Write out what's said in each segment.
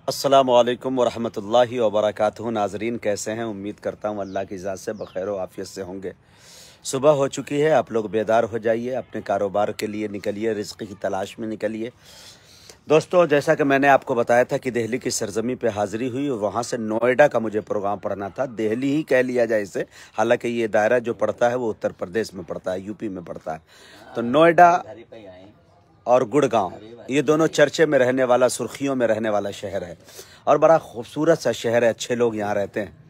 अस्सलामु अलैकुम वरहमतुल्लाहि वबरकातुहू। नाजरीन कैसे हैं? उम्मीद करता हूँ अल्लाह की इजाज़त से बखैर व आफियत से होंगे। सुबह हो चुकी है, आप लोग बेदार हो जाइए, अपने कारोबार के लिए निकलिए, रिज़्क़ की तलाश में निकलिए। दोस्तों, जैसा कि मैंने आपको बताया था कि दिल्ली की सरजमी पे हाज़िरी हुई, वहाँ से नोएडा का मुझे प्रोग्राम पढ़ना था। दिल्ली ही कह लिया जाए इसे, हालांकि ये दायरा जो पड़ता है वो उत्तर प्रदेश में पड़ता है, यूपी में पड़ता है। तो नोएडा और गुड़गांव ये दोनों चर्चे में रहने वाला, सुर्खियों में रहने वाला शहर है और बड़ा खूबसूरत सा शहर है। अच्छे लोग यहाँ रहते हैं।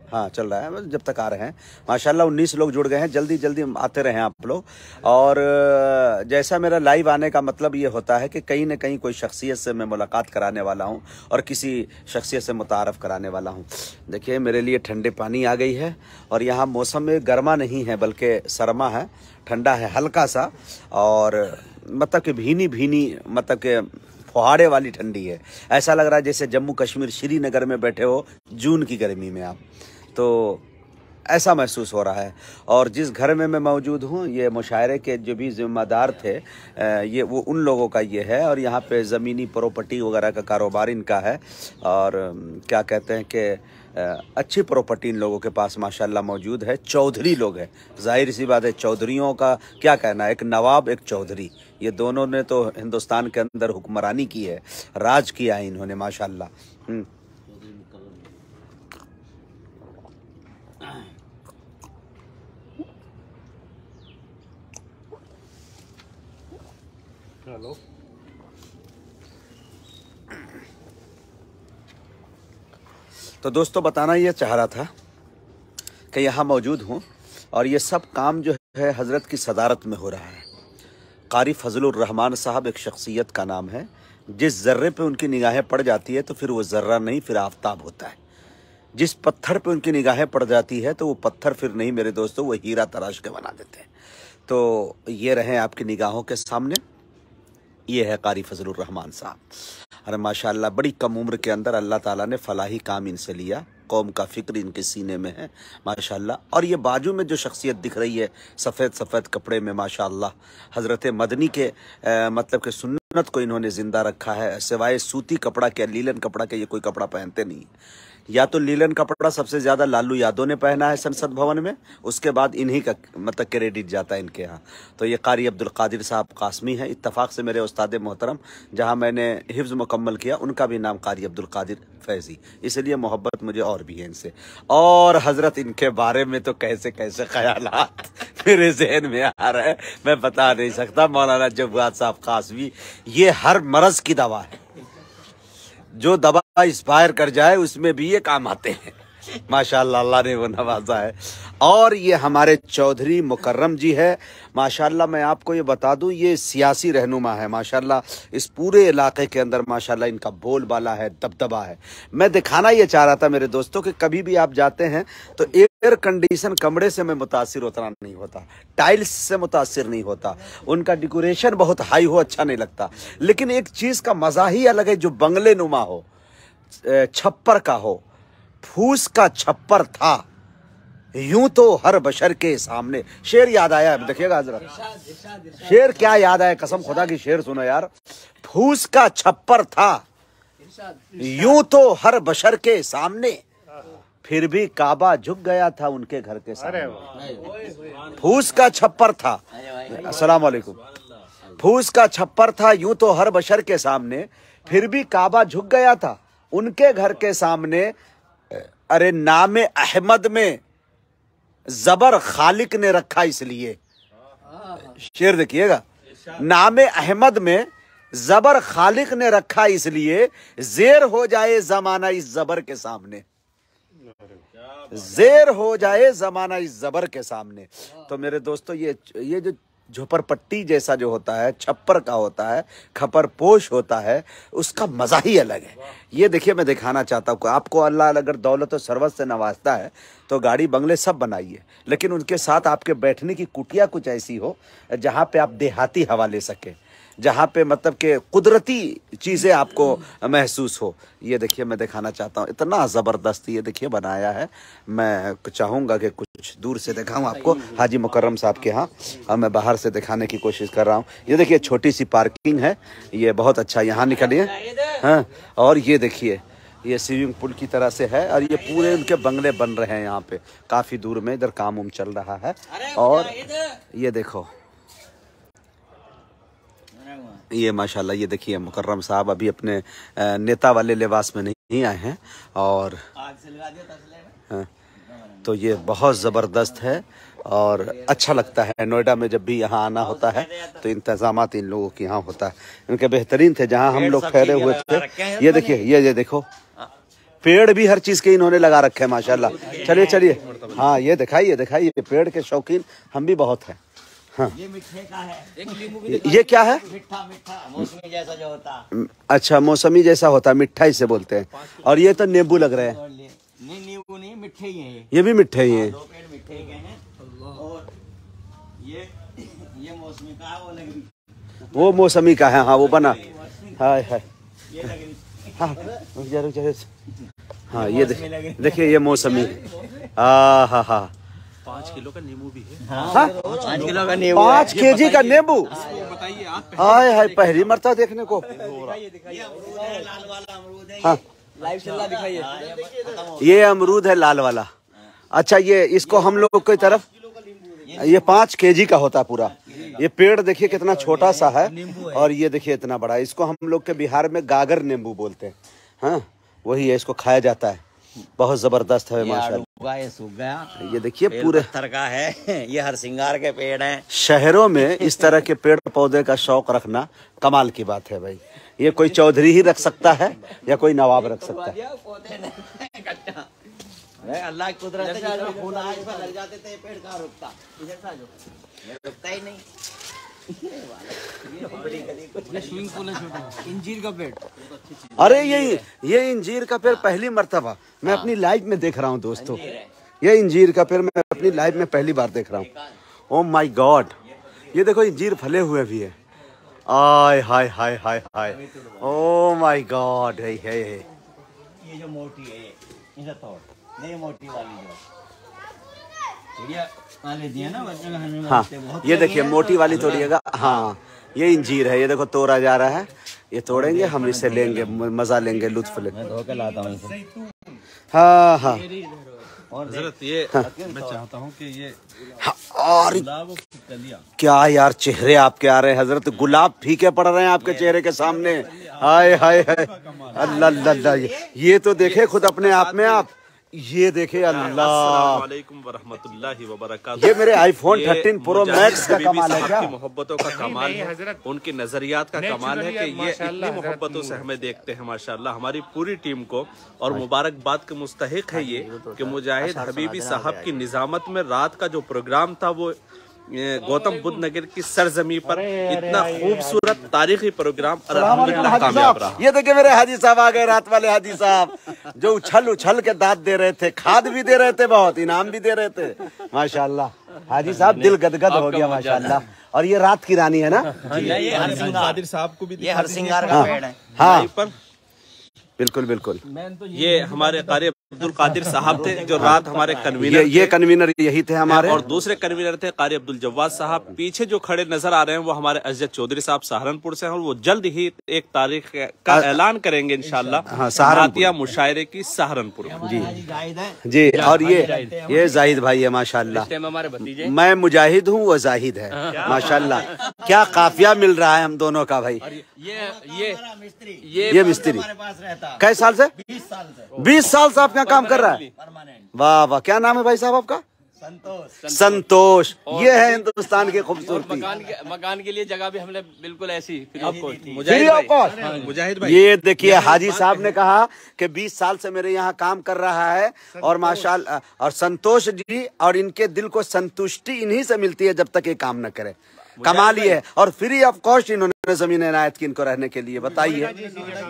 हाँ, चल रहा है जब तक आ रहे हैं। माशाल्लाह 19 लोग जुड़ गए हैं। जल्दी जल्दी आते रहें आप लोग। और जैसा मेरा लाइव आने का मतलब ये होता है कि कहीं ना कहीं कोई शख्सियत से मैं मुलाकात कराने वाला हूँ और किसी शख्सियत से मुतारफ़ कराने वाला हूँ। देखिए, मेरे लिए ठंडे पानी आ गई है और यहाँ मौसम में गर्मा नहीं है बल्कि सरमा है, ठंडा है हल्का सा, और मतलब कि भीनी भीनी, मतलब कि फुहारे वाली ठंडी है। ऐसा लग रहा है जैसे जम्मू कश्मीर श्रीनगर में बैठे हो जून की गर्मी में आप, तो ऐसा महसूस हो रहा है। और जिस घर में मैं मौजूद हूँ, ये मुशायरे के जो भी ज़िम्मेदार थे, ये वो उन लोगों का ये है। और यहाँ पे ज़मीनी प्रॉपर्टी वगैरह का कारोबार इनका है। और क्या कहते हैं कि अच्छी प्रॉपर्टी इन लोगों के पास माशाल्लाह मौजूद है। चौधरी लोग हैं, जाहिर सी बात है, चौधरियों का क्या कहना, एक नवाब एक चौधरी, ये दोनों ने तो हिंदुस्तान के अंदर हुक्मरानी की है, राज किया है इन्होंने माशाल्लाह। हेलो, तो दोस्तों बताना ये चाह रहा था कि यहाँ मौजूद हूँ और ये सब काम जो है हज़रत की सदारत में हो रहा है। कारी फजलुर रहमान साहब एक शख्सियत का नाम है। जिस ज़र्रे पे उनकी निगाहें पड़ जाती है तो फिर वो ज़र्रा नहीं, फिर आफताब होता है। जिस पत्थर पे उनकी निगाहें पड़ जाती है तो वो पत्थर फिर नहीं मेरे दोस्तों, वो हीरा तराश के बना देते हैं। तो ये रहे आपकी निगाहों के सामने, ये है कारी फजलुर रहमान साहब। अरे माशाल्लाह, बड़ी कम उम्र के अंदर अल्लाह ताला ने फलाही काम इनसे लिया, कौम का फिक्र इनके सीने में है माशाल्लाह। और ये बाजू में जो शख्सियत दिख रही है सफ़ेद सफ़ेद कपड़े में, माशाल्लाह, हज़रत मदनी के मतलब कि सुन्नत को इन्होंने ज़िंदा रखा है। सिवाय सूती कपड़ा के, लीलन कपड़ा के, ये कोई कपड़ा पहनते नहीं। या तो लीलन कपड़ा सबसे ज़्यादा लालू यादव ने पहना है संसद भवन में, उसके बाद इन्हीं का मतलब क्रेडिट जाता है इनके यहाँ। तो ये कारी अब्दुल कादिर साहब कासमी हैं, इत्तफाक से मेरे उस्ताद मोहतरम जहाँ मैंने हिफ्ज़ मुकम्मल किया उनका भी नाम कारी अब्दुल कादिर फैज़ी, इसलिए मोहब्बत मुझे और भी है इनसे। और हज़रत इनके बारे में तो कैसे कैसे ख़यालात मेरे जहन में आ रहे हैं, मैं बता नहीं सकता। मौलाना जवाद साहब कासमी, ये हर मरज़ की दवा है, जो दवा इंस्पायर कर जाए उसमें भी ये काम आते हैं माशाल्लाह, अल्लाह ने वो नवाजा है। और ये हमारे चौधरी मुकर्रम जी है माशाल्लाह। मैं आपको ये बता दूं, ये सियासी रहनुमा है माशाल्लाह। इस पूरे इलाके के अंदर माशाल्लाह इनका बोलबाला है, दबदबा है। मैं दिखाना ये चाह रहा था मेरे दोस्तों कि कभी भी आप जाते हैं तो एयर कंडीशन कमरे से मैं मुतासिर उतना नहीं होता, टाइल्स से मुतासिर नहीं होता, उनका डेकोरेशन बहुत हाई हो अच्छा नहीं लगता। लेकिन एक चीज़ का मज़ा ही अलग है, जो बंगले नुमा हो, छप्पर का हो, फूस का छप्पर था, यूं तो हर बशर के सामने। शेर याद आया है, देखिएगा हजरत, शेर क्या याद आया, कसम खुदा की शेर सुनो यार। फूस का छप्पर था, यूं तो हर बशर के सामने, फिर भी काबा झुक गया था उनके घर के सामने। फूस का छप्पर था, अस्सलाम वालेकुम, फूस का छप्पर था, यूं तो हर बशर के सामने, फिर भी काबा झुक गया था उनके घर के सामने। अरे नामे अहमद में जबर खालिक ने रखा इसलिए, शेर देखिएगा, नामे अहमद में जबर खालिक ने रखा इसलिए, जेर हो जाए जमाना इस जबर के सामने, जेर हो जाए जमाना इस जबर के सामने। तो मेरे दोस्तों, ये जो झोपड़पट्टी जैसा जो होता है, छप्पर का होता है, खपर पोश होता है, उसका मज़ा ही अलग है। ये देखिए, मैं दिखाना चाहता हूँ आपको, अल्लाह अगर दौलत और सरवत से नवाजता है तो गाड़ी बंगले सब बनाइए, लेकिन उनके साथ आपके बैठने की कुटिया कुछ ऐसी हो जहाँ पे आप देहाती हवा ले सकें। जहाँ पे मतलब कि कुदरती चीजें आपको महसूस हो। ये देखिए मैं दिखाना चाहता हूँ, इतना जबरदस्त ये देखिए बनाया है। मैं चाहूंगा कि कुछ दूर से दिखाऊं आपको हाजी मुकर्रम साहब के यहाँ, और मैं बाहर से दिखाने की कोशिश कर रहा हूँ। ये देखिए छोटी सी पार्किंग है, ये बहुत अच्छा, यहाँ निकलिए। हाँ, और ये देखिए ये स्विमिंग पूल की तरह से है, और ये पूरे उनके बंगले बन रहे हैं यहाँ पे, काफी दूर में इधर काम उम चल रहा है। और ये देखो ये माशाल्लाह, ये देखिए मुकर्रम साहब अभी अपने नेता वाले लिबास में नहीं आए हैं, और हाँ, तो ये बहुत ज़बरदस्त है और अच्छा लगता है। नोएडा में जब भी यहाँ आना होता है तो इंतजामात इन लोगों के यहाँ होता है, इनके बेहतरीन थे। जहाँ हम लोग ठहरे हुए थे, ये देखिए ये देखो पेड़ भी हर चीज़ के इन्होंने लगा रखे हैं माशाल्लाह। चलिए चलिए, हाँ ये दिखाइए पेड़ के शौकीन हम भी बहुत हैं। हाँ, ये मिठे का है, एक नींबू भी ये क्या है? मीठा मौसमी जैसा जो होता है। अच्छा, मौसमी जैसा होता है, मिठाई से बोलते हैं। और ये तो नींबू लग रहे हैं। नहीं नींबू नहीं, मिठे ही हैं ये भी मिठे ही हैं। दो पेड़ मिठे के हैं। और ये मौसमी का है, वो लग रही, वो मौसमी का है। हाँ वो बना, हाय हाय, ये लग रही। हाँ जरूर। हाँ ये देखिए ये मौसमी, हाँ हाँ हाँ, 5 किलो का नींबू भी है। हाँ 5 किलो का नींबू, 5 केजी का नींबू। बताइए आप। हाय हाय, पहली मरतबा देखने को। लाल वाला अमरूद है। हाँ लाइव चल रहा, दिखाइए। ये अमरूद है लाल वाला। अच्छा, ये इसको हम लोग की तरफ ये 5 केजी का होता है पूरा। ये पेड़ देखिए कितना छोटा सा है, और ये देखिए इतना बड़ा। इसको हम लोग के बिहार में गागर नींबू बोलते हैं। हाँ वही है, इसको खाया जाता है, बहुत जबरदस्त है माशाल्लाह। ये सूख गया, ये देखिए पूरे पत्थर का है। ये हरसिंगार के पेड़ हैं। शहरों में इस तरह के पेड़ पौधे का शौक रखना कमाल की बात है भाई। ये कोई चौधरी ही रख सकता है या कोई नवाब रख सकता है। अल्लाह की कुदरत है, जो फूल आज पर लग जाते थे, पेड़ कहाँ रुकता, ये रुकता ही नहीं। स्विमिंग पूल है छोटा, इंजीर का पेड़। अरे ये इंजीर का पेड़ पहली मर्तबा मैं अपनी लाइफ में देख रहा हूँ दोस्तों। ये इंजीर का पेड़ मैं अपनी लाइफ में पहली बार देख रहा हूँ। ओह माय गॉड, ये देखो इंजीर फले हुए भी है। आय हाय हाय हाय हाय, ओह माय गॉड। है ये जो मोटी है, इसे तोड़ नहीं, मोटी वाली जो चिड़िया वाले दिया ना बच्चों का, हमें हाँ बहुत ये देखिए मोटी वाली तोड़िएगा। हाँ ये इंजीर है, ये देखो तोड़ा जा रहा है। ये तोड़ेंगे हम, इससे लेंगे मजा लेंगे, लुत्फ लेंगे। मैं धो के लाता हूँ इसे। हाँ हाँ और हजरत ये मैं चाहता हूँ कि ये हाँ, और गुलाब की कलियां, क्या यार चेहरे आपके आ रहे हैं हजरत, गुलाब फीके पड़ रहे हैं आपके चेहरे के सामने। हाय हाय हाय, अल्लाह अल्लाह, ये तो देखे खुद अपने आप में आप, ये देखे अल्लाह। अस्सलाम वालेकुम वरहमतुल्लाहि वबरकातुहू। ये मेरे आईफोन 13 प्रो मैक्स का कमाल है क्या? की मोहब्बतों का कमाल है, उनकी नजरियात का कमाल है कि ये इतनी मोहब्बतों से हमें देखते हैं माशाल्लाह। हमारी पूरी टीम को और मुबारकबाद के मुस्तहिक है ये कि मुजाहिद हबीबी साहब की निजामत में रात का जो प्रोग्राम था वो गौतम बुद्ध नगर की सरजमी पर इतना खूबसूरत तारीखी प्रोग्राम अल्हम्दुलिल्लाह कामयाब रहा। ये देखिए मेरे हाजी साहब आ गए, रात वाले हाजी साहब, जो उछल के दाद दे रहे थे, खाद भी दे रहे थे, बहुत इनाम भी दे रहे थे माशाल्लाह। हाजी साहब दिल गदगद हो गया माशाल्लाह। और ये रात की रानी है ना? ये हरसिंगार साहब को भी ये हरसिंगार का पेड़ है। हाँ पर बिल्कुल बिल्कुल। ये हमारे कारी अब्दुल कादिर साहब थे जो रात हमारे कन्वीनर, ये कन्वीनर यही थे हमारे, और दूसरे कन्वीनर थे कारी अब्दुल जव्वाद साहब। पीछे जो खड़े नजर आ रहे हैं वो हमारे अजद चौधरी साहब सहारनपुर से हैं, और वो जल्द ही एक तारीख का ऐलान करेंगे इंशाल्लाह। हाँ, सहारनपुर मुशायरे की सहारनपुर जी जी। और ये जाहिद भाई है माशाल्लाह, हमारे भतीजे। मैं मुजाहिद हूँ, वो जाहिद है माशाल्लाह। क्या काफिया मिल रहा है हम दोनों का भाई। ये मिस्त्री हमारे पास रहता है कई साल से? 20 साल से 20 साल से आपका काम कर रहा है। परमानेंट। वाह वाह, क्या नाम है भाई साहब आपका? संतोष। ये है हिंदुस्तान की खूबसूरती। मकान के लिए जगह भी हमने बिल्कुल ऐसी फ्री ऑफ कॉस्ट। मुजाहिद भाई, ये देखिए हाजी साहब ने कहा कि 20 साल से मेरे यहाँ काम कर रहा है, और माशाल्लाह, और संतोष जी, और इनके दिल को संतुष्टि इन्हीं से मिलती है जब तक ये काम न करे। कमाल ये है, और फ्री ऑफ कॉस्ट इन्होंने जमीन इनायत की इनको रहने के लिए। बताइए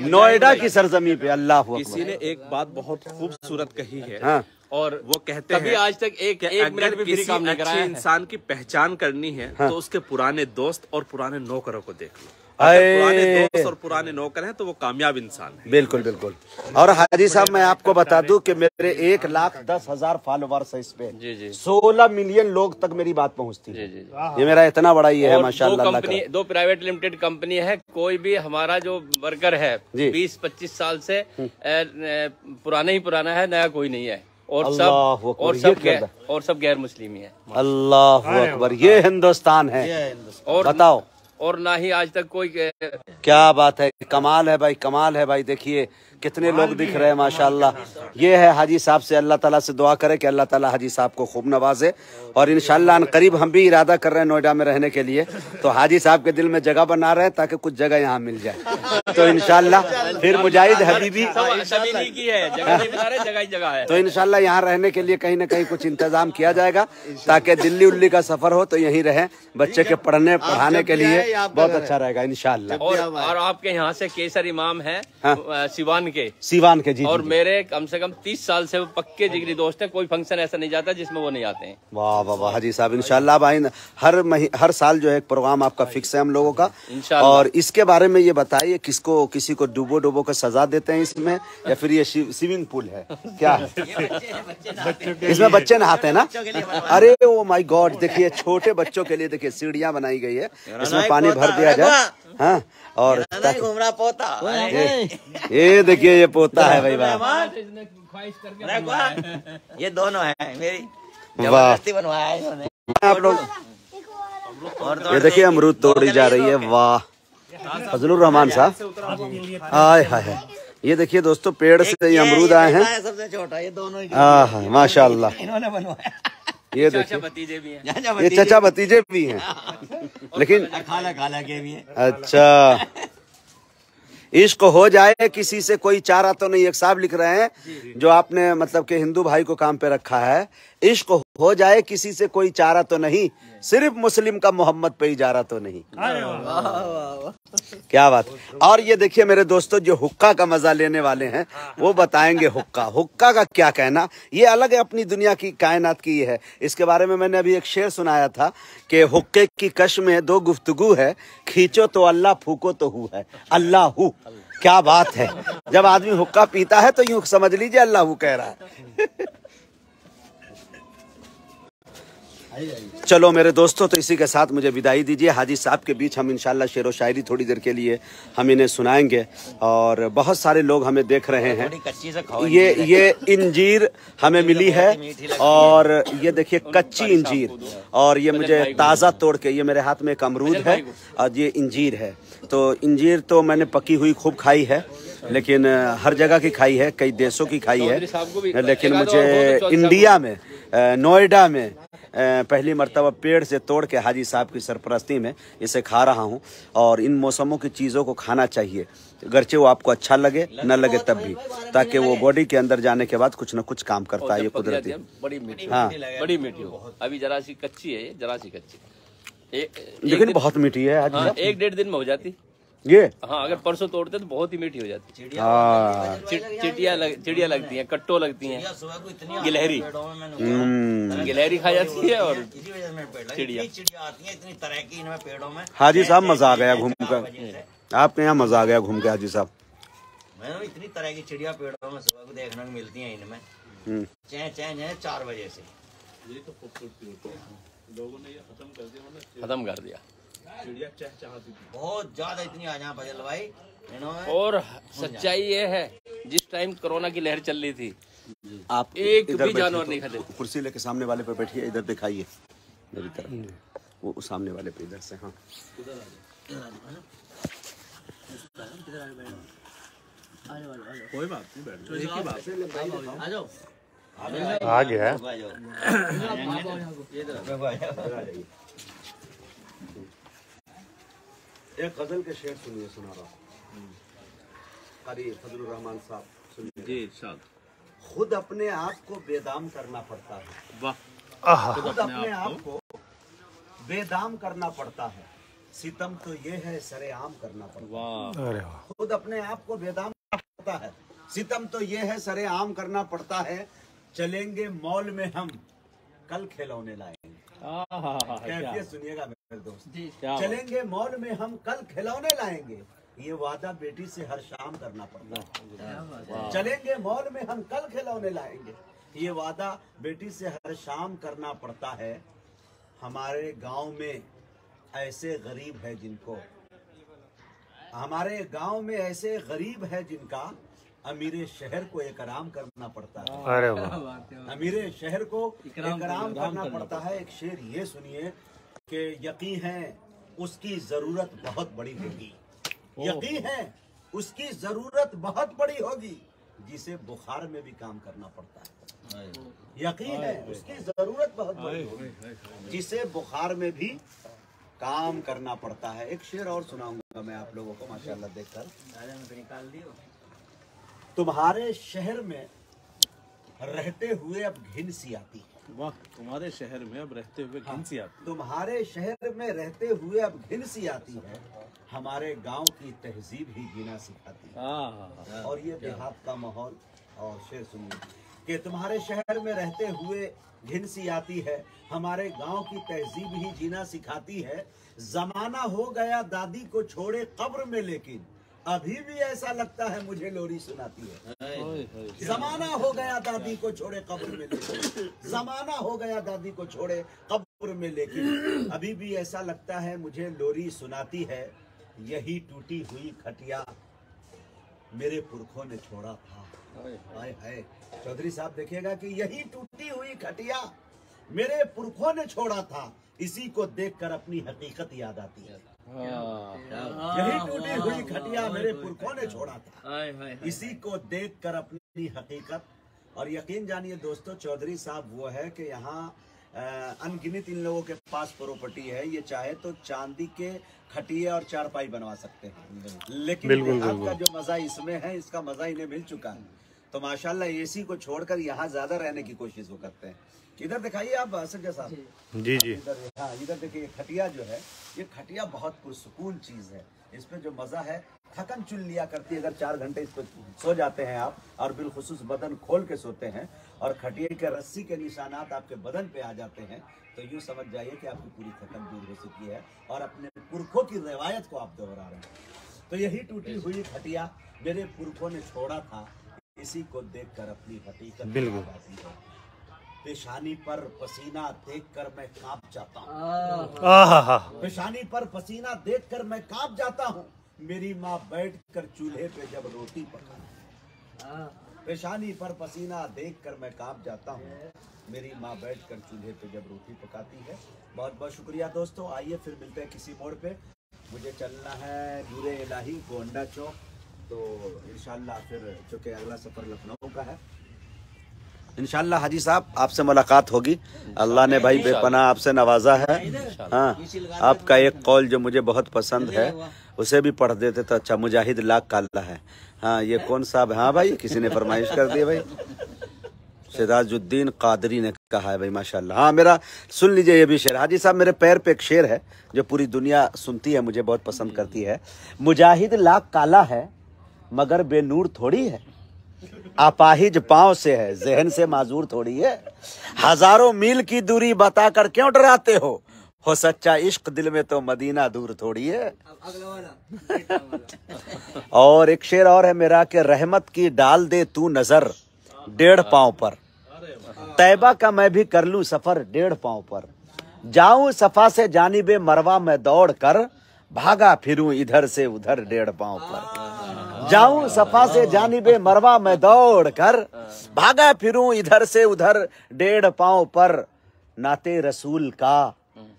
नोएडा की सरजमी पे, अल्लाह किसी ने एक बात बहुत खूबसूरत कही है। हाँ। और वो कहते कभी हैं आज तक एक मिनट भी फ्री काम नहीं कराया है। इंसान की पहचान करनी है तो उसके पुराने दोस्त और पुराने नौकरों को देख लो। अगर पुराने दोस्त और पुराने नौकर हैं तो वो कामयाब इंसान है। बिल्कुल बिल्कुल। और हाजी साहब मैं आपको बता दूं कि मेरे 1,10,000 फॉलोवर्स है इस पे। जी जी 16 मिलियन लोग तक मेरी बात पहुंचती है। जी जी। ये मेरा इतना बड़ा ये है और माशाल्लाह। अल्लाह का। दो प्राइवेट लिमिटेड कंपनी है। कोई भी हमारा जो वर्कर है जी। 20-25 साल से पुराना ही पुराना है, नया कोई नहीं है। और अल्लाह सब गैर मुस्लिम है। अल्लाह अकबर। ये हिंदुस्तान है। और बताओ। और ना ही आज तक कोई क्या बात है, कमाल है भाई, कमाल है भाई। देखिए कितने लोग दिख रहे हैं माशाल्लाह। ये है हाजी साहब से, अल्लाह ताला से दुआ करें कि अल्लाह ताला हाजी साहब को खूब नवाजे। और इंशाल्लाह करीब हम भी इरादा कर रहे हैं नोएडा में रहने के लिए, तो हाजी साहब के दिल में जगह बना रहे हैं ताकि कुछ जगह यहाँ मिल जाए। तो इंशाल्लाह फिर मुजाहिद हबीबी सभी नहीं की है, जगह नहीं बना रहे, जगह ही जगह है। तो इंशाल्लाह यहाँ रहने के लिए कहीं ना कहीं कुछ इंतजाम किया जाएगा ताकि दिल्ली उल्ली का सफर हो तो यहीं रहे, बच्चे के पढ़ाने के लिए बहुत अच्छा रहेगा इंशाल्लाह। और आपके यहाँ से केसर इमाम है सिवान के जी। और मेरे कम से कम 30 साल से वो पक्के जिगरी दोस्त है। कोई फंक्शन ऐसा नहीं जाता जिसमें वो नहीं आते हैं। वाह वाह वाह हाजी साहब। इंशाल्लाह भाई हर साल जो है एक प्रोग्राम आपका फिक्स है हम लोगों का। और इसके बारे में ये बताइए, किसी को डूबो के सजा देते हैं इसमें या फिर ये स्विमिंग पूल है क्या है? इसमें बच्चे नहाते हैं ना? अरे ओ माय गॉड। देखिए छोटे बच्चों के लिए देखिए सीढ़ियाँ बनाई गई है, इसमें पानी भर दिया जाए। हाँ और घूमरा पोता ये देखिए ये पोता है भाई। वाह ये दोनों है मेरी वाह। बनवाया है इन्होंने। आप लोग ये देखिए अमरूद तोड़ी जा रही है। वाह फजलुर रहमान साहब। आय हाय। ये देखिए दोस्तों पेड़ से ये अमरूद आए हैं। सबसे छोटा ये दोनों ही माशाल्लाह। इन्होंने बनवाया। ये देखिए भतीजे भी हैं। ये चचा भतीजे भी हैं लेकिन खाला के भी है। अच्छा इश्क हो जाए किसी से कोई चारा तो नहीं। एक साहब लिख रहे हैं जो आपने मतलब कि हिंदू भाई को काम पे रखा है, इश्क हो जाए किसी से कोई चारा तो नहीं, सिर्फ मुस्लिम का मोहम्मद पे इजारा तो नहीं। क्या बात। और ये देखिए मेरे दोस्तों जो हुक्का का मजा लेने वाले हैं वो बताएंगे हुक्का का क्या कहना। ये अलग है, अपनी दुनिया की कायनात की है। इसके बारे में मैंने अभी एक शेर सुनाया था कि हुक्के की कश में दो गुफ्तगू है, खींचो तो अल्लाह फूको तो हु है अल्लाह हु। क्या बात है। जब आदमी हुक्का पीता है तो यूं समझ लीजिए अल्लाह हु कह रहा है। चलो मेरे दोस्तों तो इसी के साथ मुझे विदाई दीजिए। हाजी साहब के बीच हम इंशाल्लाह शेरो शायरी थोड़ी देर के लिए हम इन्हें सुनाएंगे। और बहुत सारे लोग हमें देख रहे हैं। ये इंजीर हमें मिली है और ये देखिए कच्ची इंजीर, और ये मुझे ताज़ा तोड़ के, ये मेरे हाथ में एक अमरूद है और ये इंजीर है। तो इंजीर तो मैंने पकी हुई खूब खाई है, लेकिन हर जगह की खाई है, कई देशों की खाई है, लेकिन मुझे इंडिया में नोएडा में पहली मर्तबा पेड़ से तोड़ के हाजी साहब की सरपरस्ती में इसे खा रहा हूँ। और इन मौसमों की चीज़ों को खाना चाहिए, गरचे वो आपको अच्छा लगे न लगे तब भी, ताकि वो बॉडी के अंदर जाने के बाद कुछ न कुछ काम करता है। ये कुदरती बड़ी मीठी। हाँ बड़ी मीठी हो। अभी जरा सी कच्ची है, जरा सी कच्ची, लेकिन बहुत मीठी है हाजी साहब। 1-1.5 दिन में हो जाती ये। हाँ अगर परसों तोड़ते तो बहुत ही मीठी हो जाती। चिड़िया लगती हैं, कट्टो लगती हैं, गिलहरी गिलहरी खा जाती है और चिड़िया आती है इतनी तरह की इनमें पेड़ों में। हाजी साहब मजा आ गया घूमकर, आपके यहाँ मजा आ गया घूम के हाजी साहब। मैंने इतनी तरह की चिड़िया पेड़ों में सुबह को देखने को मिलती हैं इनमें। चैं चैं चैं 4 बजे से। ये तो खूबसूरती होती है, लोगों ने ये खत्म कर दिया। चिड़िया चहचहाती थी बहुत ज्यादा, इतनी आ जा फजल भाई इन्होंने। और सच्चाई ये है जिस टाइम कोरोना की लहर चल रही थी, आप एक इधर भी जानवर नहीं खाते। कुर्सी लेके सामने वाले पे बैठिए, इधर दिखाइए मेरी तरफ, वो सामने वाले पे इधर से। हाँ कोई बात नहीं, बैठ जाओ, एक ही बात है। आ जाओ आ गया। एक गजल के शेर सुनिए, सुना रहा हूँ। फजलुर रहमान साहब सुनिए। जी इरशाद। खुद अपने आप को बेदाम करना पड़ता है। वाह। खुद अपने आप को बेदाम करना पड़ता है, सितम तो ये है सरेआम करना पड़ता है। अरे वाह। खुद अपने आप को बेदाम करना पड़ता है, सितम तो ये है सरेआम करना पड़ता है। चलेंगे मॉल में हम, कल खिलौने लाएंगे। कैफियत सुनिएगा मेरे दोस्त। चलेंगे मॉल में हम कल खिलौने लाएंगे, ये वादा बेटी से हर शाम करना पड़ता है। चलेंगे मॉल में हम कल खिलौने लाएंगे, ये वादा बेटी से हर शाम करना पड़ता है। हमारे गांव में ऐसे गरीब है जिनको, हमारे गांव में ऐसे गरीब है जिनका अमीरे शहर को इकराम करना पड़ता है। अरे वाह, अमीरे शहर को इकराम करना पड़ता है। एक शेर ये सुनिए कि यकीन है उसकी जरूरत बहुत बड़ी होगी, यकीन है उसकी जरूरत बहुत बड़ी होगी, जिसे बुखार में भी काम करना पड़ता है। यकीन है उसकी जरूरत बहुत बड़ी होगी, जिसे बुखार में भी काम करना पड़ता है। एक शेर और सुनाऊंगा मैं आप लोगों को माशाल्लाह देखकर। तुम्हारे शहर में रहते हुए अब घिन सी आती है। वाह, तुम्हारे शहर में अब रहते हुए घिन सी आती है। तुम्हारे शहर में रहते हुए अब घिन सी आती है, हमारे गांव की तहजीब ही जीना सिखाती है। और ये देहात का माहौल। और शेर सुनिए कि तुम्हारे शहर में रहते हुए घिन सी आती है, हमारे गांव की तहजीब ही जीना सिखाती है। जमाना हो गया दादी को छोड़े कब्र में, लेकिन अभी भी ऐसा लगता है मुझे लोरी सुनाती है। जमाना हो गया दादी को छोड़े कब्र में, लेकिन जमाना हो गया दादी को छोड़े कब्र में, लेकिन अभी भी ऐसा लगता है मुझे लोरी सुनाती है। यही टूटी हुई खटिया मेरे पुरखों ने छोड़ा था। हाय हाय चौधरी साहब देखिएगा कि यही टूटी हुई खटिया मेरे पुरखों ने छोड़ा था, इसी को देखकर अपनी हकीकत याद आती है। यही टूटी हुई खटिया मेरे पुरखों ने छोड़ा था, इसी को देखकर अपनी हकीकत। और यकीन जानिए दोस्तों, चौधरी साहब वो है कि यहाँ अनगिनत इन लोगों के पास प्रॉपर्टी है, ये चाहे तो चांदी के खटिया और चारपाई बनवा सकते हैं, लेकिन देहात का जो मजा इसमें है, इसका मजा इन्हें मिल चुका है। तो माशाल्लाह एसी को छोड़कर यहाँ ज्यादा रहने की कोशिश वो करते हैं। इधर दिखाइए आप संजय साहब। जी जी, इधर देखिए खटिया जो है, ये खटिया बहुत पुरसुकून चीज है। इस पे जो मजा है, थकन चुन लिया करती है। अगर 4 घंटे इस पे सो जाते हैं आप और बिलखुसूस बदन खोल के सोते हैं और खटिया के रस्सी के निशानात आपके बदन पे आ जाते हैं, तो यूँ समझ जाइए कि आपकी पूरी थकन दूर हो चुकी है और अपने पुरखों की रिवायत को आप दोहरा रहे हैं। तो यही टूटी हुई खटिया मेरे पुरखों ने छोड़ा था, इसी को देखकर अपनी हकीकत बिल्कुल आती है। पेशानी पर पसीना देखकर मैं कांप जाता हूँ। आहा, पेशानी पर पसीना देखकर मैं कांप जाता हूँ, मेरी माँ बैठकर चूल्हे पे जब रोटी पकाती। पेशानी पर पसीना देखकर मैं कांप जाता हूँ, मेरी माँ बैठकर चूल्हे पे जब रोटी पकाती है। बहुत बहुत शुक्रिया दोस्तों। आइए फिर मिलते हैं किसी मोड़ पे। मुझे चलना है नूरे इलाही गोंडा चौक, तो इंशाल्लाह फिर चूँकि अगला सफर लखनऊ का है, इंशाल्लाह हाजी साहब आपसे मुलाकात होगी। अल्लाह ने भाई बेपनाह आपसे नवाजा है। हाँ, आपका एक कौल जो मुझे बहुत पसंद है, उसे भी पढ़ देते तो अच्छा। मुजाहिद लाख काला है। हाँ, ये कौन साहब? हाँ भाई, किसी ने फरमाइश कर दी भाई। सिराजुद्दीन कादरी ने कहा है भाई, माशाल्लाह। हाँ, मेरा सुन लीजिए ये भी शेर। हाजी साहब मेरे पैर पे एक शेर है जो पूरी दुनिया सुनती है, मुझे बहुत पसंद करती है। मुजाहिद लाख काला है मगर बेनूर थोड़ी है, अपाहिज पांव से है जहन से माजूर थोड़ी है। हजारों मील की दूरी बताकर क्यों डराते हो सच्चा इश्क दिल में तो मदीना दूर थोड़ी है। और एक शेर और है मेरा कि रहमत की डाल दे तू नजर 1.5 पांव पर, तैबा का मैं भी कर लूं सफर 1.5 पांव पर, जाऊं सफा से जानिबे मरवा में दौड़ कर, भागा फिरूं इधर से उधर 1.5 पांव पर, जाऊं सफा से जानिबे मरवा में दौड़ कर, भागा फिरूं इधर से उधर 1.5 पांव पर, नाते रसूल का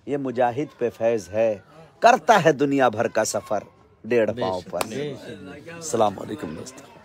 ये मुजाहिद पे फैज है, करता है दुनिया भर का सफर 1.5 पांव पर। अस्सलाम वालेकुम दोस्तों।